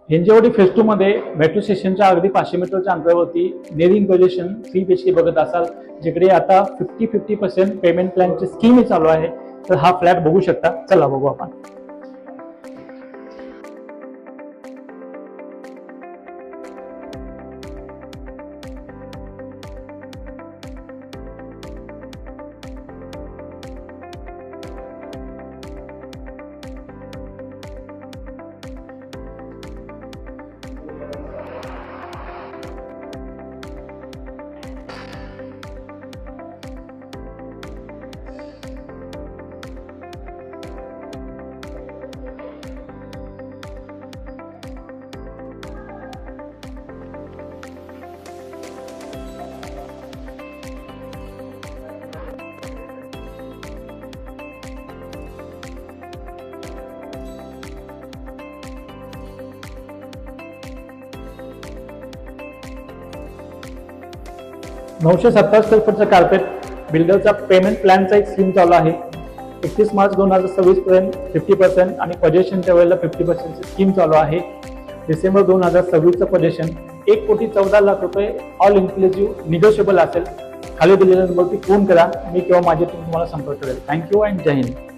Hinjawadi phase 2 मध्ये metro स्टेशनच्या अगदी 500 मीटरच्या अंतरावरती नेरिंग पोझिशन 3 BHK बघत असाल, जिकडे आता 50% पेमेंट प्लॅनची स्कीम चालू आहे. तर हा फ्लॅट बघू शकता. चला बघू आपण. $970 स्क्वेअर फूटचा कार्पेट बिल्डरचा पेमेंट प्लॅनचा एक स्कीम चालू आहे. 31 मार्च 2026 पर्यंत 50% आणि पोझेशनच्या वेळेला 50% स्कीम चालू आहे. डिसेंबर 2026चं पोझेशन ₹1,14,00,000 ऑल इन्क्लुसिव्ह निगोशिएबल असेल. खाली दिलेल्या नंबरवरती फोन करा. मी किंवा माझे टीम तुम्हाला संपर्क करेल. थँक्यू अँड जय हिंद.